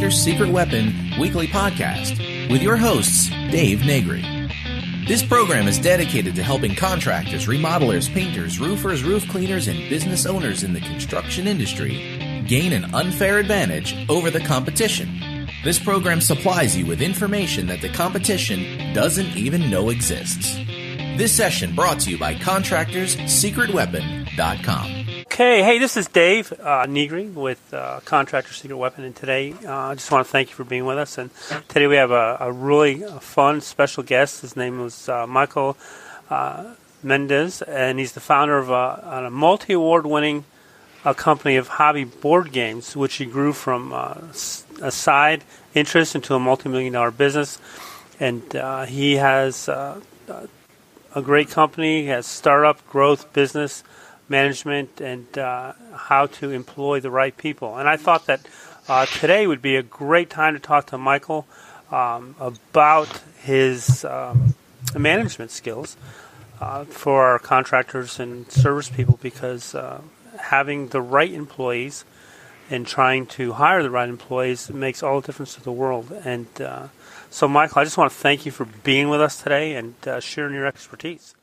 Contractors Secret Weapon weekly podcast with your hosts, Dave Negri. This program is dedicated to helping contractors, remodelers, painters, roofers, roof cleaners, and business owners in the construction industry gain an unfair advantage over the competition. This program supplies you with information that the competition doesn't even know exists. This session brought to you by ContractorsSecretWeapon.com. Okay, hey, this is Dave Negri with Contractors Secret Weapon, and today I just want to thank you for being with us. And today we have a really fun, special guest. His name was Michael Mendez, and he's the founder of a multi-award-winning company of hobby board games, which he grew from a side interest into a multi-million-dollar business. And he has a great company. He has startup, growth, business management, and how to employ the right people. And I thought that today would be a great time to talk to Michael about his management skills for our contractors and service people, because having the right employees and trying to hire the right employees makes all the difference to the world. And so, Michael, I just want to thank you for being with us today and sharing your expertise.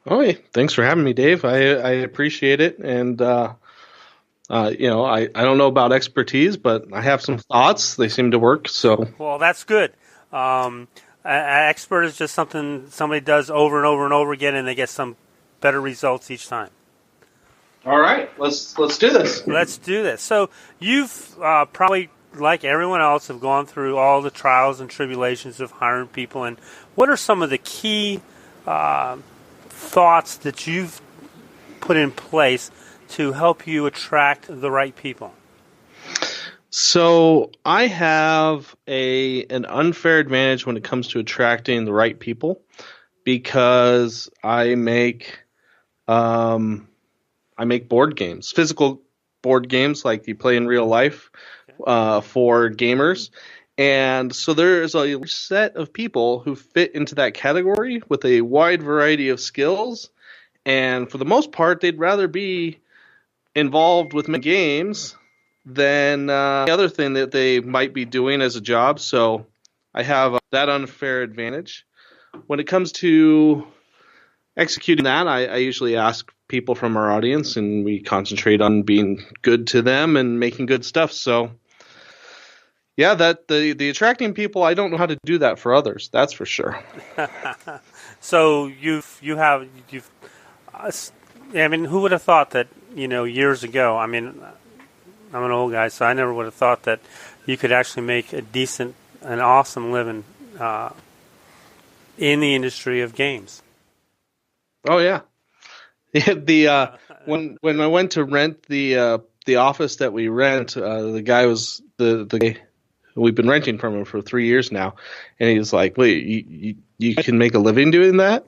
Oh, yeah. Thanks for having me, Dave. I appreciate it. And, I don't know about expertise, but I have some thoughts. They seem to work. So, well, that's good. An expert is just something somebody does over and over and over again, and they get some better results each time. All right. Let's do this. Let's do this. So you've probably, like everyone else, have gone through all the trials and tribulations of hiring people. And what are some of the key thoughts that you've put in place to help you attract the right people? So I have an unfair advantage when it comes to attracting the right people, because I make board games, physical board games like you play in real life for gamers. And so there's a set of people who fit into that category with a wide variety of skills. And for the most part, they'd rather be involved with games than the other thing that they might be doing as a job. So I have that unfair advantage. When it comes to executing that, I usually ask people from our audience, and we concentrate on being good to them and making good stuff. So yeah, that the attracting people, I don't know how to do that for others. That's for sure. So I mean, who would have thought that, years ago? I mean, I'm an old guy, so I never would have thought that you could actually make a decent and awesome living in the industry of games. Oh yeah. When I went to rent the office that we rent, the guy was the guy. We've been renting from him for 3 years now, and he's like, "Wait, you can make a living doing that?"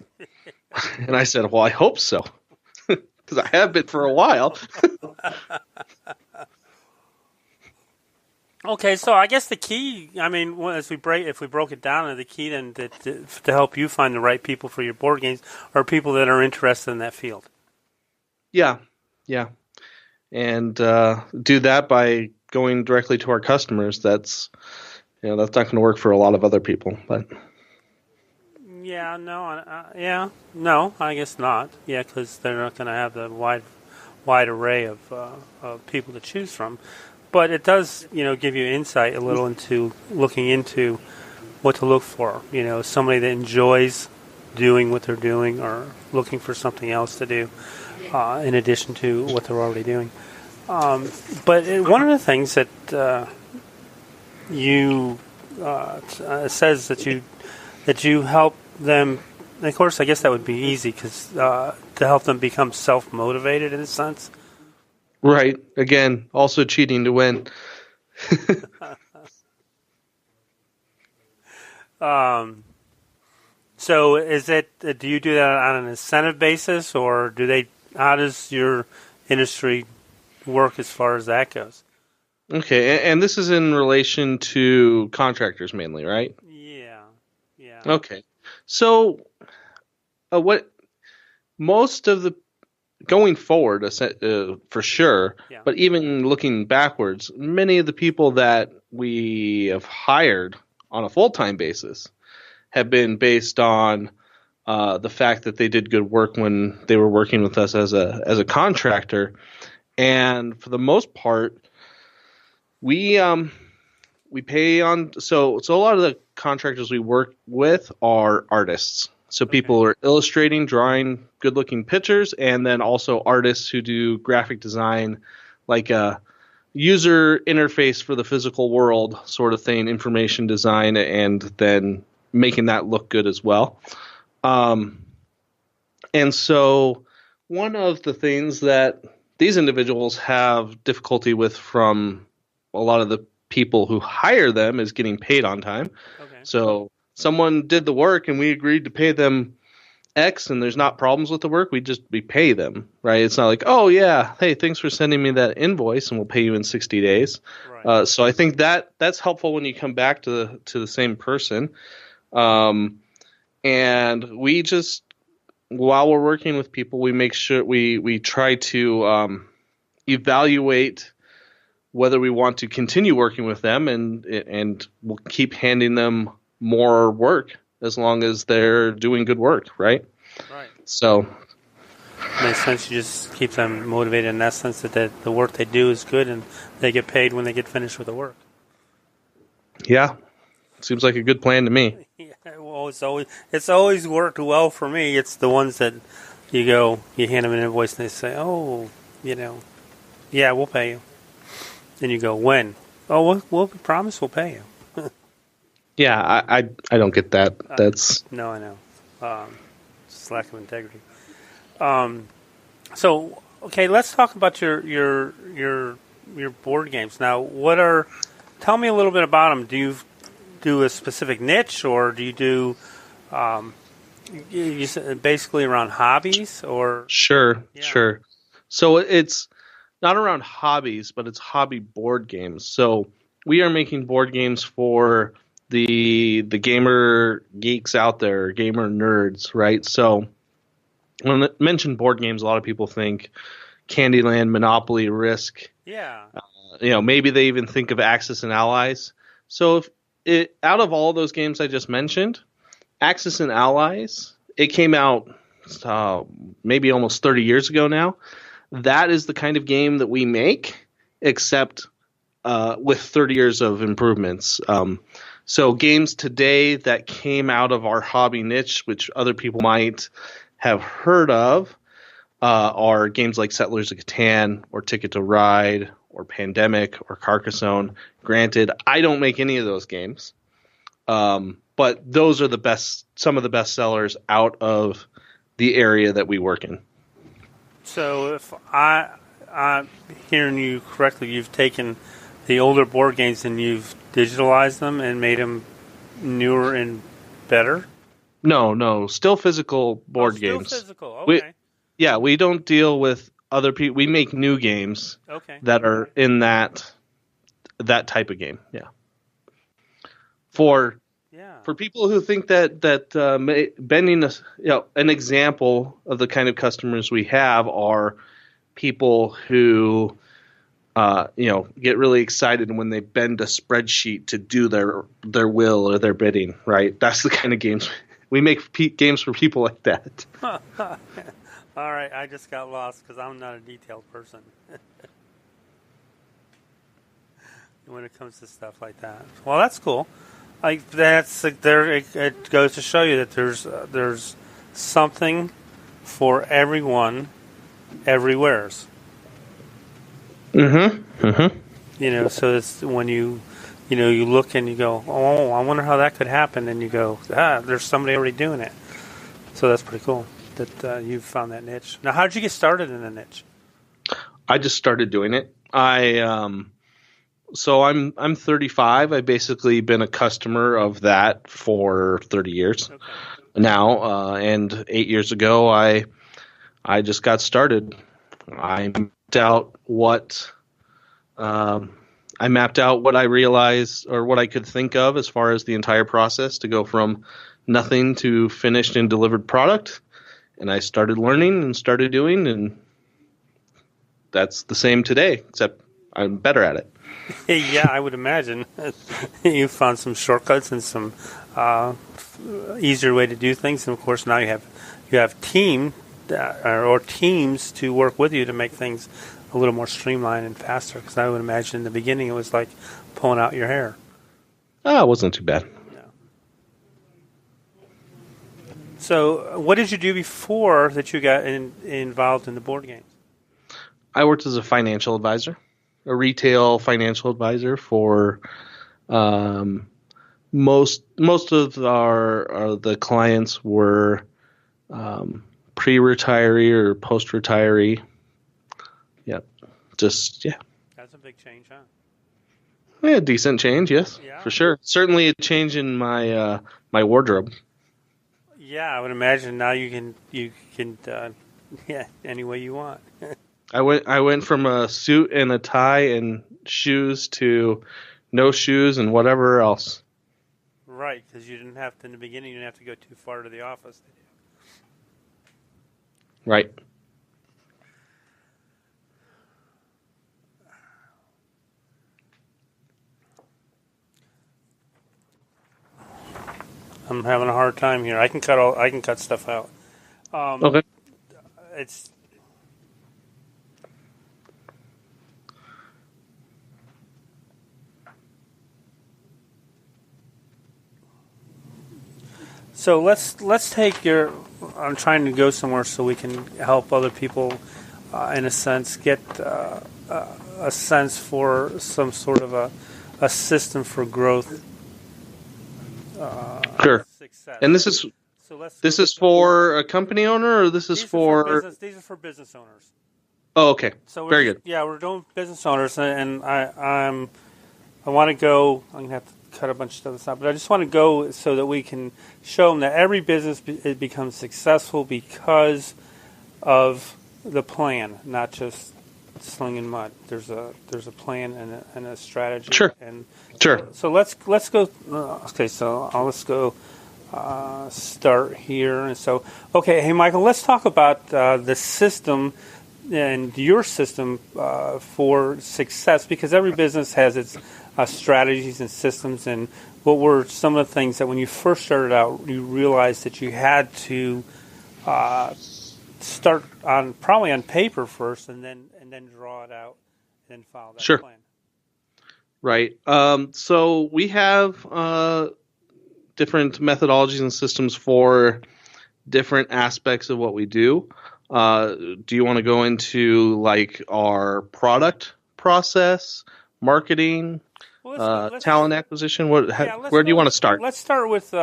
And I said, "Well, I hope so, because I have been for a while." Okay, so I guess the key, I mean, if we broke it down, the key then to help you find the right people for your board games are people that are interested in that field. Yeah, and do that by going directly to our customers. That's not going to work for a lot of other people, but no, I guess not. Yeah, because they're not going to have the wide array of people to choose from. But it does, give you insight a little into looking into what to look for. Somebody that enjoys doing what they're doing, or looking for something else to do in addition to what they're already doing. But one of the things that you says that you help them. And of course, I guess that would be easy, because to help them become self-motivated in a sense. Right. Again, also cheating to win. So is it? Do you do that on an incentive basis, or how does your industry work as far as that goes? Okay, and this is in relation to contractors mainly, right? Yeah. Okay. So what most of the going forward, for sure, yeah. But even looking backwards, many of the people that we have hired on a full-time basis have been based on the fact that they did good work when they were working with us as a contractor. And for the most part, we pay on so a lot of the contractors we work with are artists. So people are illustrating, drawing good-looking pictures, and then also artists who do graphic design, like a user interface for the physical world sort of thing, information design, and then making that look good as well. And so one of the things that these individuals have difficulty with from a lot of the people who hire them is getting paid on time. Okay. So someone did the work and we agreed to pay them X and there's not problems with the work, we pay them, right? It's not like, oh yeah, hey, thanks for sending me that invoice and we'll pay you in 60 days. Right. So I think that's helpful when you come back to the same person. And we just, while we're working with people, we make sure we try to evaluate whether we want to continue working with them, and we'll keep handing them more work as long as they're doing good work, right? Right. So makes sense. You just keep them motivated in that sense that the work they do is good and they get paid when they get finished with the work. Yeah, seems like a good plan to me. Yeah, well, it's always worked well for me. It's the ones that you hand them an invoice and they say, oh, yeah, we'll pay you. And you go, when? Oh, we'll promise we'll pay you. Yeah, I don't get that. That's no, I know. Just lack of integrity. So okay, let's talk about your board games now. Tell me a little bit about them. Do you do a specific niche, or do you do you said basically around hobbies, or? Sure. So it's not around hobbies, but it's hobby board games. So we are making board games for the gamer geeks out there, gamer nerds, right? So when I mention board games, a lot of people think Candyland, Monopoly, Risk. Yeah. Maybe they even think of Axis and Allies. So out of all those games I just mentioned, Axis and Allies, it came out maybe almost 30 years ago now. That is the kind of game that we make, except with 30 years of improvements. So games today that came out of our hobby niche, which other people might have heard of, are games like Settlers of Catan or Ticket to Ride or Pandemic or Carcassonne. Granted, I don't make any of those games, but those are some of the best sellers out of the area that we work in. So if I'm hearing you correctly, you've taken the older board games and you've digitalized them and made them newer and better? No, still physical board games. Still physical, okay. We don't deal with other people. We make new games that are in that type of game. Yeah. For people who think that bending an example of the kind of customers we have are people who get really excited when they bend a spreadsheet to do their will or their bidding, right? That's the kind of games we make. Games for people like that. All right, I just got lost because I'm not a detailed person when it comes to stuff like that. Well, that's cool. Like it goes to show you that there's something for everyone, everywheres. Mm-hmm. So it's when you look and you go, oh, I wonder how that could happen, and you go, there's somebody already doing it. So that's pretty cool that you've found that niche. Now, how did you get started in the niche? I just started doing it. So I'm 35. I've basically been a customer of that for 30 years now, and 8 years ago I just got started. I mapped out what I realized or what I could think of as far as the entire process to go from nothing to finished and delivered product, and I started learning and started doing, and that's the same today, except I'm better at it. Yeah, I would imagine. You found some shortcuts and some easier way to do things, and of course now you have or teams to work with you to make things a little more streamlined and faster. Because I would imagine in the beginning it was like pulling out your hair. It wasn't too bad. Yeah. So, what did you do before that you got involved in the board games? I worked as a financial advisor, a retail financial advisor for most of the clients were pre-retiree or post-retiree. Yep, yeah. That's a big change, huh? Yeah, decent change, yes, Yeah. for sure. Certainly a change in my my wardrobe. Yeah, I would imagine now you can any way you want. I went from a suit and a tie and shoes to no shoes and whatever else. Right, because you didn't have to, in the beginning, you didn't have to go too far to the office. Right. I'm having a hard time here. I can cut stuff out. Okay. It's so let's take your. I'm trying to go somewhere so we can help other people, in a sense, get a sense for some sort of a system for growth. Sure. Success. And this is for a company owner, or this is for these are for business owners. Oh, okay. So very good. Yeah, we're doing business owners, and I want to go. I'm gonna have to cut a bunch of stuff out, but I just want to go so that we can show them that every business it becomes successful because of the plan, not just slinging mud. There's a plan and a strategy. Sure. And Sure. So let's go. Okay, so let's go start here. And so, okay, hey Michael, let's talk about the system and your system for success, because every business has its strategies and systems. And what were some of the things that when you first started out, you realized that you had to start probably on paper first, and then draw it out, and then follow that Sure. plan. Right. So we have different methodologies and systems for different aspects of what we do. Do you want to go into like our product process, marketing, talent acquisition? Where do you want to start? Let's start with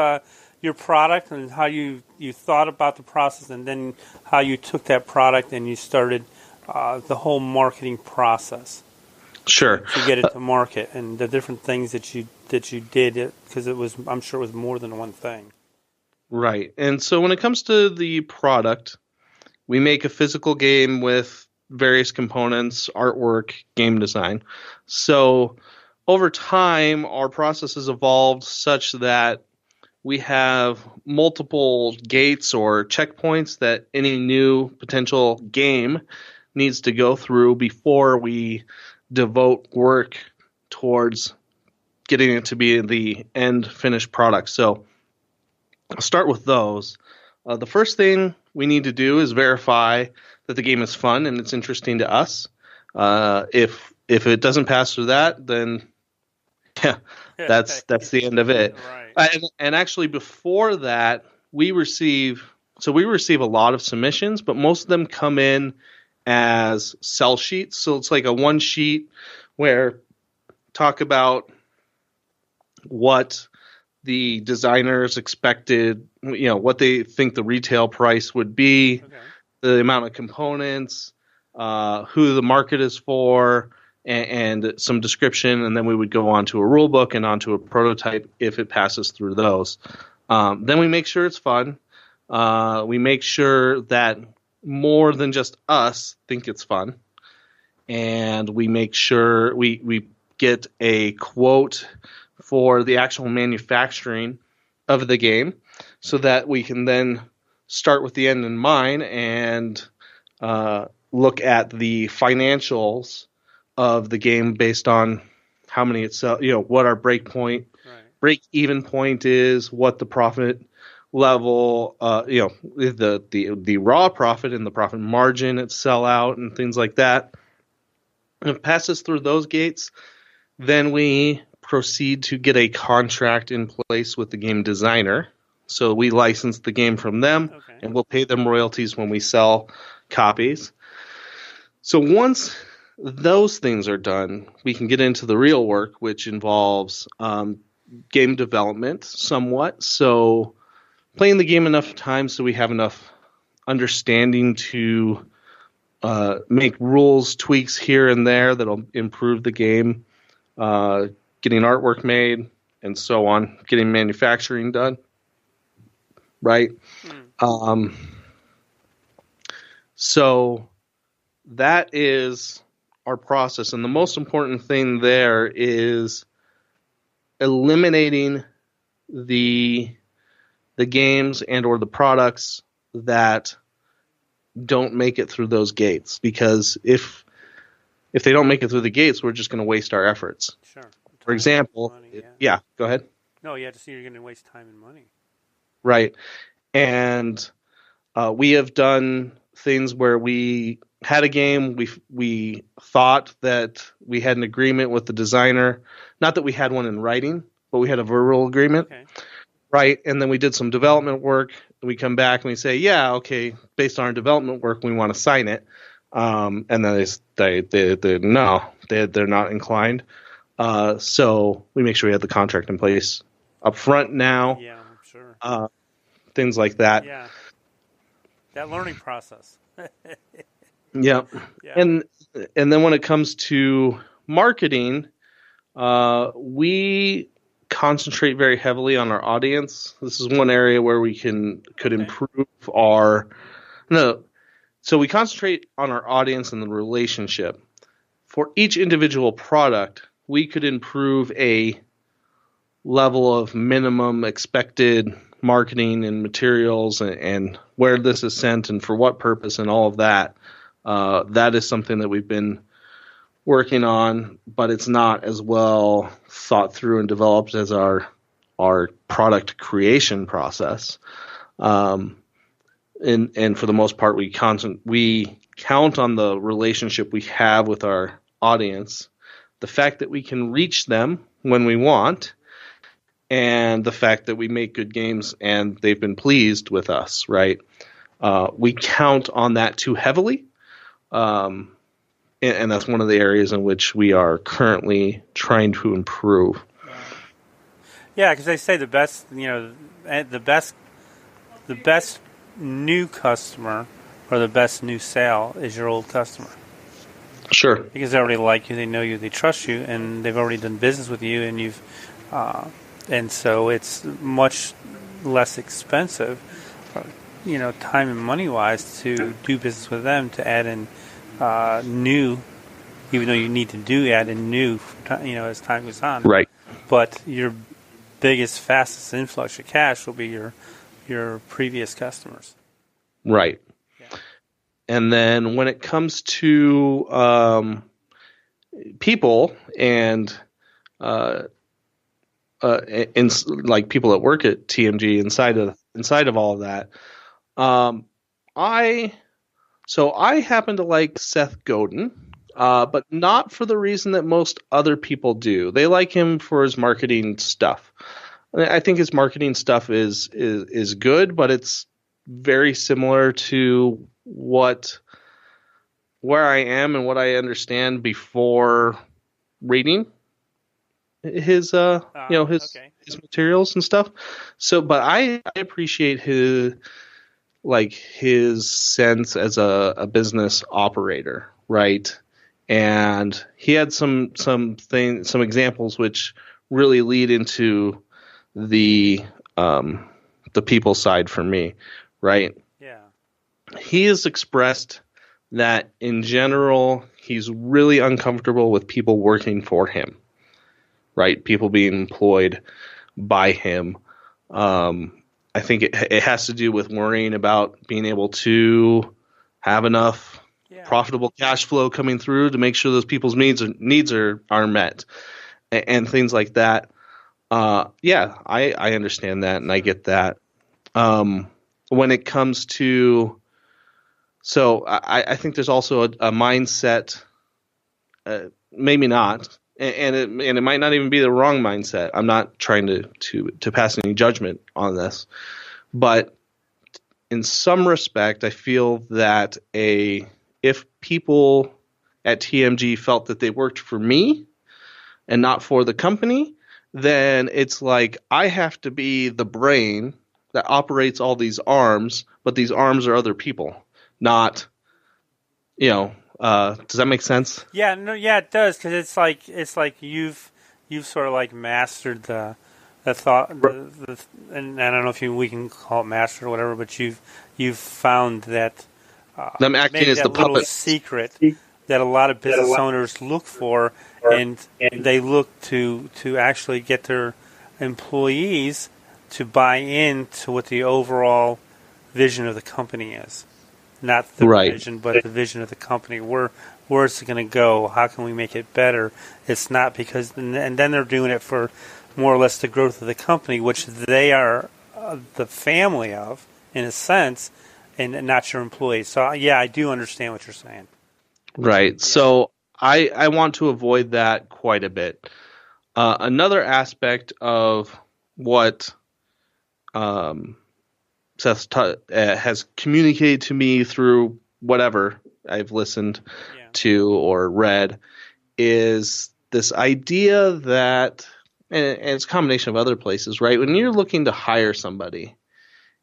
your product and how you thought about the process, and then how you took that product and you started the whole marketing process. Sure. To get it to market, and the different things that you did, because I'm sure it was more than one thing. Right. And so when it comes to the product, we make a physical game with various components, artwork, game design. So over time, our process has evolved such that we have multiple gates or checkpoints that any new potential game needs to go through before we devote work towards getting it to be the end finished product. So I'll start with those. The first thing we need to do is verify that the game is fun and it's interesting to us. If it doesn't pass through that, then that's the end of it. Right. And actually, before that, we receive a lot of submissions, but most of them come in as sell sheets. So it's like a one sheet where talk about what the designers expected, what they think the retail price would be, Okay. the amount of components, who the market is for, and some description, and then we would go on to a rule book and onto a prototype if it passes through those. Then we make sure it's fun. We make sure that more than just us think it's fun. And we make sure we get a quote for the actual manufacturing of the game so that we can then start with the end in mind and look at the financials of the game based on how many it sell, what our break even point is, what the profit level, the raw profit and the profit margin at sellout and things like that. And if it passes through those gates, then we proceed to get a contract in place with the game designer. So we license the game from them, and we'll pay them royalties when we sell copies. So once those things are done, we can get into the real work, which involves game development somewhat. So playing the game enough times so we have enough understanding to make rules tweaks here and there that'll improve the game, getting artwork made, and so on, getting manufacturing done. Right? So that is our process. And the most important thing there is eliminating the games and or the products that don't make it through those gates. Because if they don't make it through the gates, we're just going to waste our efforts. Sure. For example, money, yeah, go ahead. No, yeah, just you're going to waste time and money. Right. And we have done things where we had a game, we thought that we had an agreement with the designer, not that we had one in writing, but we had a verbal agreement. Okay. Right. And then we did some development work. We come back and we say, yeah, okay, based on our development work, we want to sign it. And then they're not inclined. So we make sure we have the contract in place up front now. Yeah, I'm sure. Things like that. Yeah. That learning process. Yeah. And then when it comes to marketing, we concentrate very heavily on our audience. This is one area where we could improve so we concentrate on our audience and the relationship. For each individual product, we could improve a level of minimum expected marketing and materials and where this is sent and for what purpose and all of that. That is something that we've been working on, but it's not as well thought through and developed as our product creation process. And for the most part, we count on the relationship we have with our audience, the fact that we can reach them when we want, and the fact that we make good games and they've been pleased with us, right? We count on that too heavily. And that's one of the areas in which we are currently trying to improve. Yeah, because they say the best new customer or the best new sale is your old customer. Sure. Because they already like you, they know you, they trust you, and they've already done business with you, and and so it's much less expensive, time and money wise, to do business with them, to add in new, even though you need to add in new, as time goes on. Right. But your biggest, fastest influx of cash will be your previous customers. Right. Yeah. And then when it comes to people and like people that work at TMG inside of all of that, I happen to like Seth Godin, but not for the reason that most other people do. They like him for his marketing stuff. I think his marketing stuff is good, but it's very similar to where I am and what I understand before reading his his materials and stuff. So, but I appreciate his sense as a business operator, right? And he had some examples which really lead into the people side for me, right? Yeah. He has expressed that in general he's really uncomfortable with people working for him, right? People being employed by him. I think it has to do with worrying about being able to have enough profitable cash flow coming through to make sure those people's needs are met. and things like that. Yeah, I understand that, and I get that. When it comes to, so I think there's also a mindset, maybe not, and it might not even be the wrong mindset. I'm not trying to pass any judgment on this, but in some respect, I feel that if people at TMG felt that they worked for me and not for the company, then it's like I have to be the brain that operates all these arms, but these arms are other people, not, does that make sense? Yeah, no, yeah, it does, because it's like you've sort of like mastered the thought, and I don't know if we can call it mastered or whatever, but you've found that I'm acting as the little puppet. secret that a lot of business owners look for, and they look to actually get their employees to buy into what the overall vision of the company is. Not the vision, but the vision of the company. Where's it going to go? How can we make it better? It's not because, and then they're doing it for more or less the growth of the company, which they are the family of, in a sense, and not your employees. So, yeah, I do understand what you're saying. Right. Yeah. So I want to avoid that quite a bit. Another aspect of what Seth has communicated to me through whatever I've listened to or read is this idea that, and it's a combination of other places, right? When you're looking to hire somebody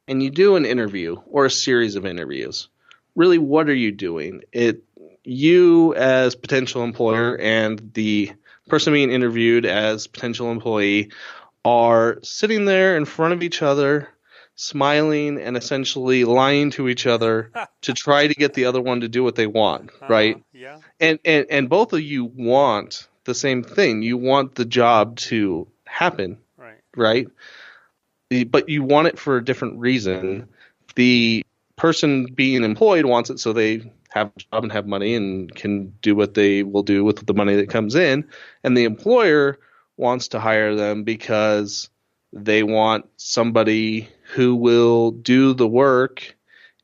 and you do an interview or a series of interviews, really, what are you doing? You as potential employer and the person being interviewed as potential employee are sitting there in front of each other, smiling and essentially lying to each other to try to get the other one to do what they want, right? Yeah. And both of you want the same thing. You want the job to happen, right? But you want it for a different reason. The person being employed wants it so they have a job and have money and can do what they will do with the money that comes in. And the employer wants to hire them because they want somebody who will do the work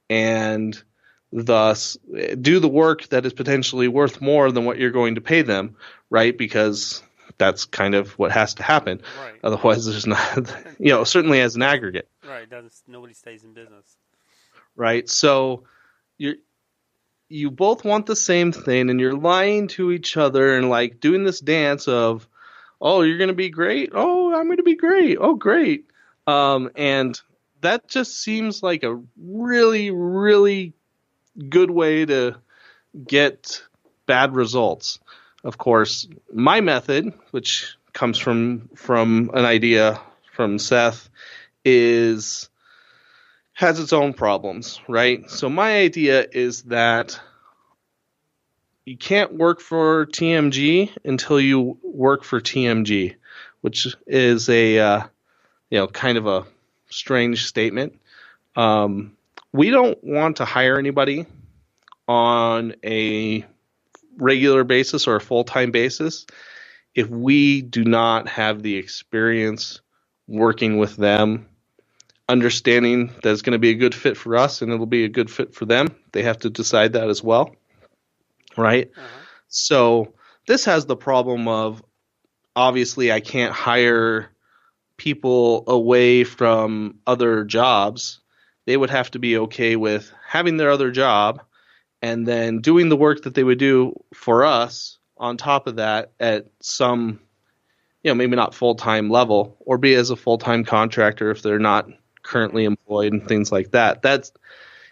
and thus do the work that is potentially worth more than what you're going to pay them, right? Because that's kind of what has to happen. Right. Otherwise, there's not, certainly as an aggregate. Right. Nobody stays in business. Right. So you both want the same thing, and you're lying to each other and like doing this dance of, oh, you're going to be great. Oh, I'm going to be great. Oh, great. And that just seems like a really, really good way to get bad results. Of course, my method, which comes from an idea from Seth, has its own problems, right? So my idea is that you can't work for TMG until you work for TMG, which is a kind of a strange statement. We don't want to hire anybody on a regular basis or a full-time basis if we do not have the experience working with them, understanding that it's going to be a good fit for us and it'll be a good fit for them. They have to decide that as well, right? Uh-huh. So this has the problem of, obviously, I can't hire people away from other jobs. They would have to be okay with having their other job and then doing the work that they would do for us on top of that at some, maybe not full-time level, or be as a full-time contractor if they're not currently employed and things like that.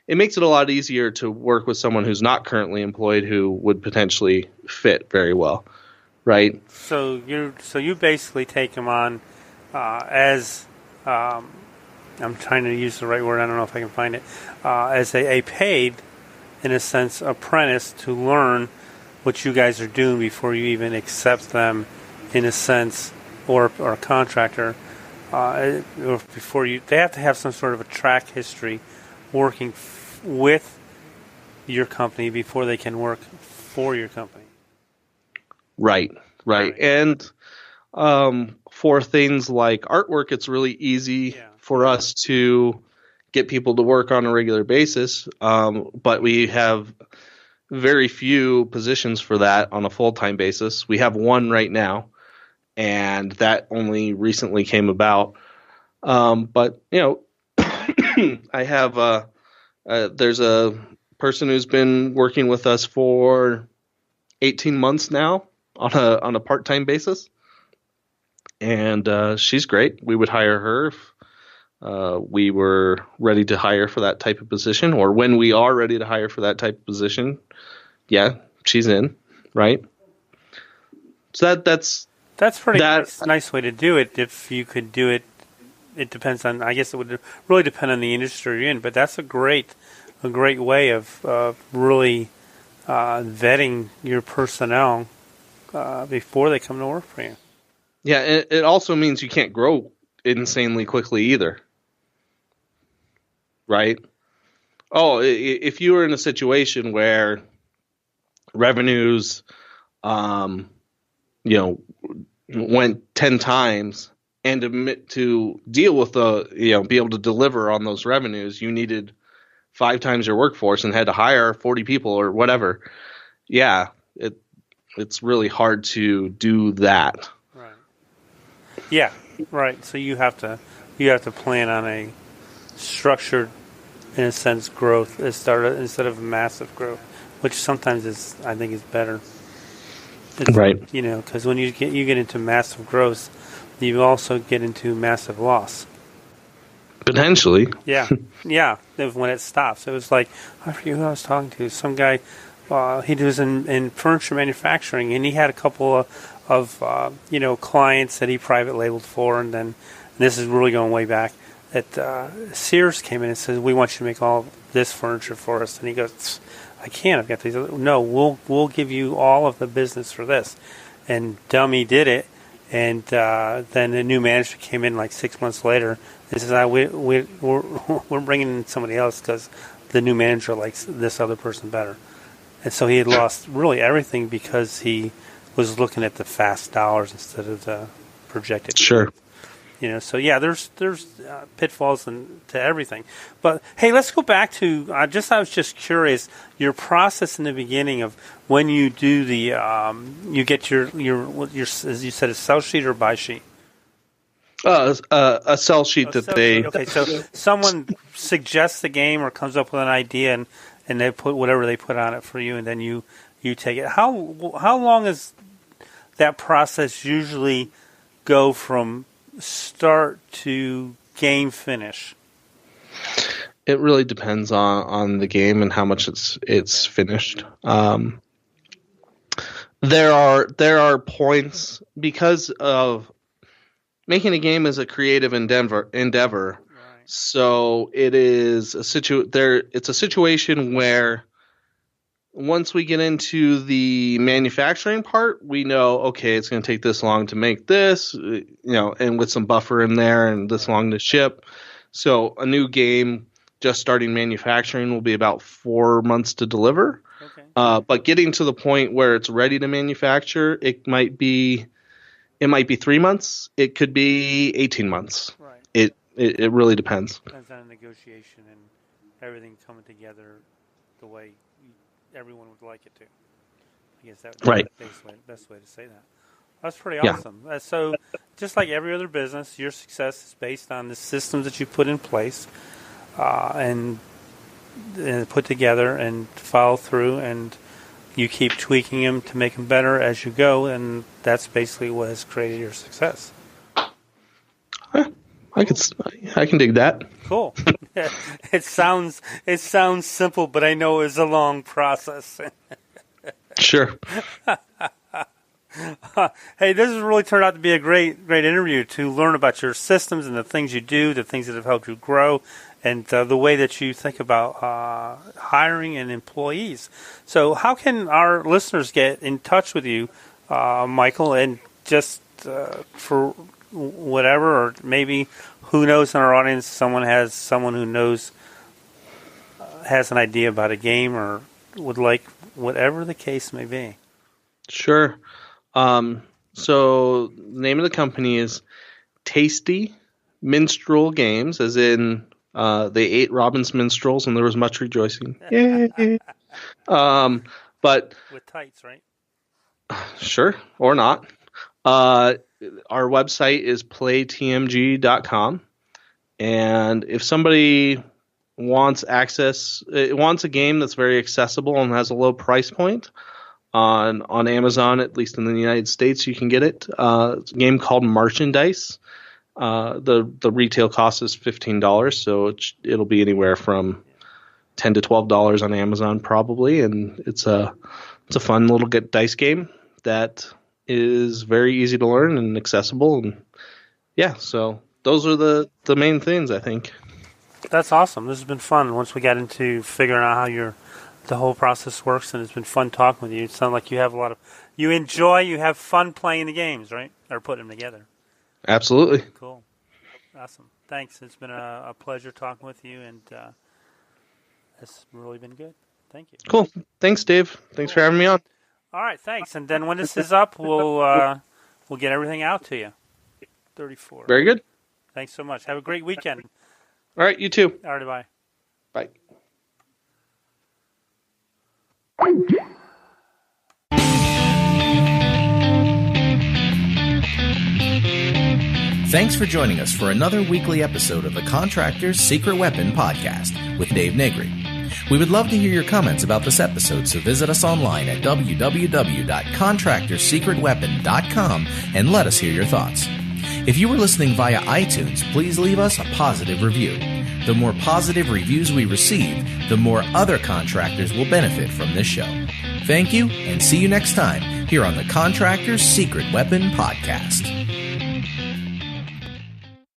It makes it a lot easier to work with someone who's not currently employed who would potentially fit very well, right? So you basically take them on as I'm trying to use the right word. I don't know if I can find it. As a paid, in a sense, apprentice to learn what you guys are doing before you even accept them, in a sense, or a contractor. Or before they have to have some sort of a track history working with your company before they can work for your company. Right. And For things like artwork, it's really easy for us to get people to work on a regular basis, but we have very few positions for that on a full-time basis. We have one right now, and that only recently came about. But I have there's a person who's been working with us for 18 months now on a part-time basis, and she's great. We would hire her if we were ready to hire for that type of position, or when we are ready to hire for that type of position. Yeah, she's in, right? So that's pretty nice way to do it. If you could do it, it depends on. I guess it would really depend on the industry you're in. But that's a great way of really vetting your personnel before they come to work for you. Yeah, it also means you can't grow insanely quickly either, right? Oh, if you were in a situation where revenues, went 10 times, and to deal with be able to deliver on those revenues, you needed 5 times your workforce and had to hire 40 people or whatever. Yeah, it's really hard to do that. Right. Yeah. Right. So you have to plan on a structured, in a sense, growth instead of massive growth, which sometimes I think is better. Right. Because when you get into massive growth, you also get into massive loss. Potentially. Yeah. Yeah. When it stops, it was like, I forget who I was talking to. Some guy, he was in furniture manufacturing, and he had a couple of clients that he private labeled for, and this is really going way back. That Sears came in and said, "We want you to make all this furniture for us," and he goes, "I can't. I've got these. No, we'll give you all of the business for this." And dummy did it, and then the new manager came in like 6 months later and says, "We're bringing in somebody else because the new manager likes this other person better." And so he had lost really everything because he was looking at the fast dollars instead of the projected. Sure. So yeah, there's pitfalls to everything. But hey, let's go back to I was just curious your process in the beginning of when you do the you get your as you said, a sell sheet or buy sheet. A sell sheet Okay, so someone suggests a game or comes up with an idea and they put whatever they put on it for you, and then you take it. How long is that process usually go from start to game finish? It really depends on the game and how much it's finished. There are points, because of making a game is a creative endeavor. Right. So it is it's a situation where once we get into the manufacturing part, we know, okay, it's going to take this long to make this, and with some buffer in there, and this long to ship. So a new game just starting manufacturing will be about 4 months to deliver. Okay. But getting to the point where it's ready to manufacture, it might be 3 months. It could be 18 months. Right. It really depends. Depends on negotiation and everything coming together the way everyone would like it to. I guess that would be the best way to say that. That's pretty awesome. So just like every other business, your success is based on the systems that you put in place and put together and follow through, and you keep tweaking them to make them better as you go, and that's basically what has created your success. I can dig that. Cool. It sounds simple, but I know it's a long process. Sure. Hey, this has really turned out to be a great interview to learn about your systems and the things you do, the things that have helped you grow, and the way that you think about hiring and employees. So how can our listeners get in touch with you, Michael, and just for whatever, or maybe, who knows, in our audience, someone who knows, has an idea about a game or would like, whatever the case may be. Sure. So the name of the company is Tasty Minstrel Games, as in they ate Robin's minstrels and there was much rejoicing. Yay! But With tights, right? sure, or not. Our website is playtmg.com. And if somebody wants a game that's very accessible and has a low price point, on Amazon, at least in the United States, you can get it. It's a game called Merchandise. The retail cost is $15, so it'll be anywhere from $10 to $12 on Amazon probably, and it's a fun little dice game that is very easy to learn and accessible, and yeah, so those are the main things, I think. That's awesome. This has been fun. Once we got into figuring out how the whole process works, and it's been fun talking with you. It sounds like you have you have fun playing the games, right? Or putting them together. Absolutely. Cool. Awesome. Thanks. It's been a pleasure talking with you, and it's really been good. Thank you. Cool. Thanks, Dave. Thanks for having me on. All right. Thanks. And then when this is up, we'll get everything out to you. 34. Very good. Thanks so much. Have a great weekend. All right. You too. All right. Bye. Bye. Thanks for joining us for another weekly episode of the Contractors Secret Weapon podcast with Dave Negri. We would love to hear your comments about this episode, so visit us online at www.contractorsecretweapon.com and let us hear your thoughts. If you are listening via iTunes, please leave us a positive review. The more positive reviews we receive, the more other contractors will benefit from this show. Thank you, and see you next time here on the Contractors Secret Weapon podcast.